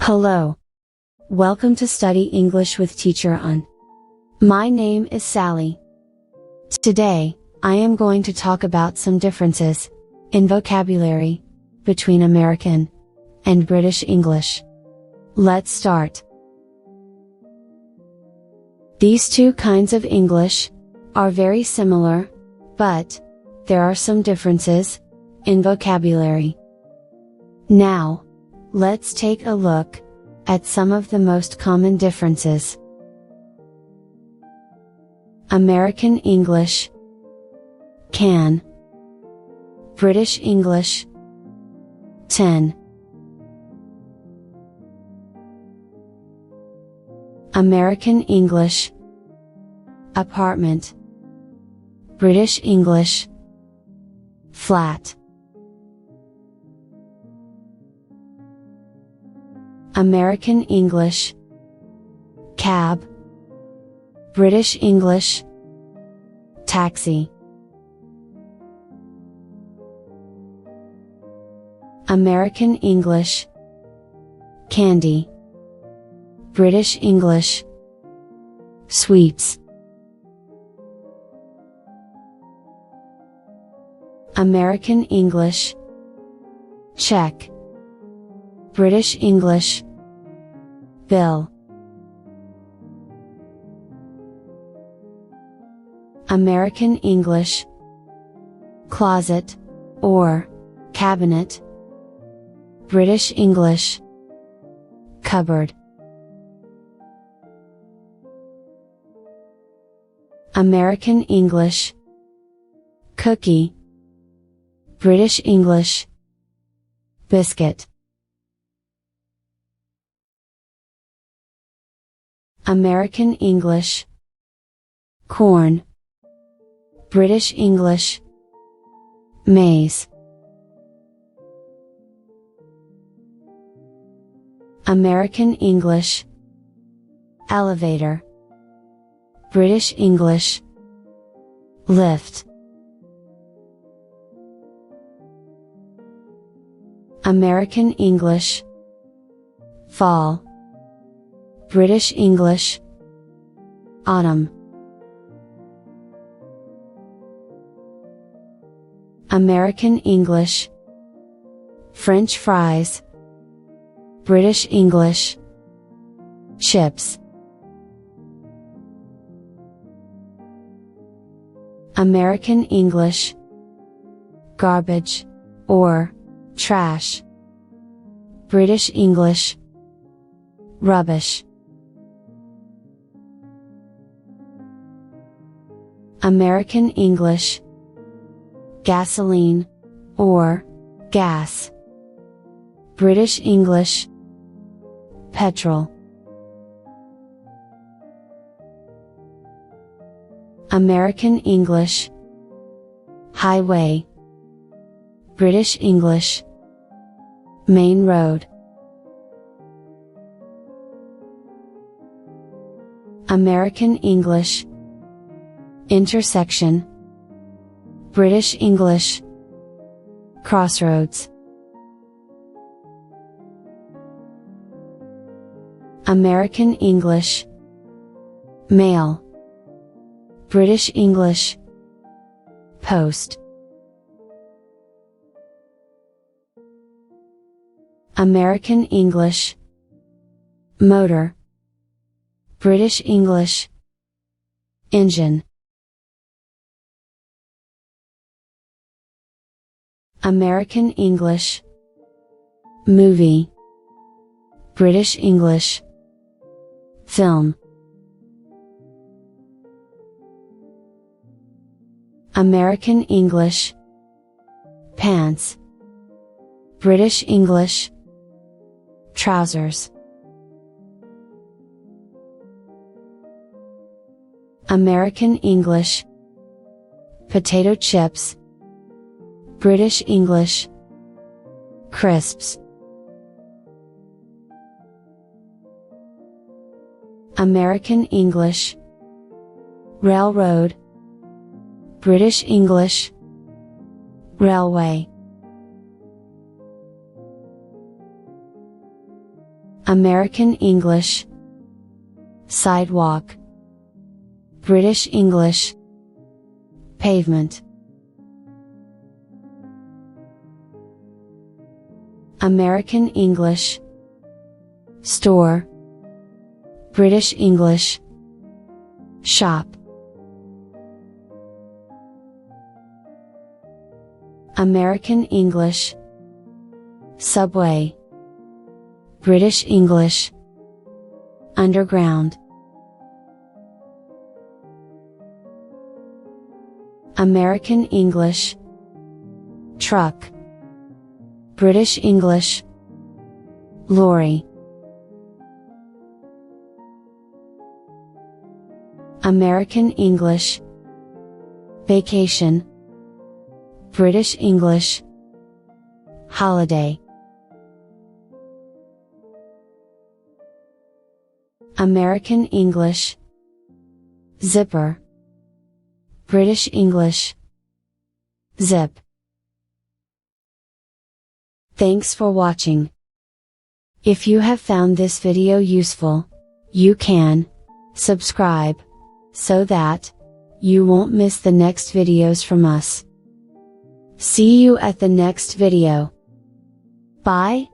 Hello. Welcome to Study English with Teacher Un. My name is Sally. Today, I am going to talk about some differences in vocabulary between American and British English. Let's start. These two kinds of English are very similar, but there are some differences in vocabulary. Now, let's take a look at some of the most common differences. American English can, British English 10. American English apartment, British English flat. American English cab, British English taxi. American English candy, British English sweets. American English check, British English bill. American English closet or cabinet, British English cupboard. American English cookie, British English biscuit. American English corn, British English maize. American English elevator, British English lift. American English fall, British English autumn. American English French fries, British English chips. American English garbage or trash, British English rubbish. American English gasoline or gas, British English petrol. American English highway, British English main road. American English intersection, British English crossroads. American English mail, British English post. American English motor, British English engine. American English movie, British English film. American English pants, British English trousers. American English potato chips, British English crisps. American English railroad, British English railway. American English, sidewalk, British English, pavement, American English, store, British English, shop, American English, subway, British English, underground, American English, truck, British English, lorry, American English, vacation, British English, holiday, American English, zipper, British English, zip. Thanks for watching. If you have found this video useful, you can subscribe so that you won't miss the next videos from us. See you at the next video. Bye.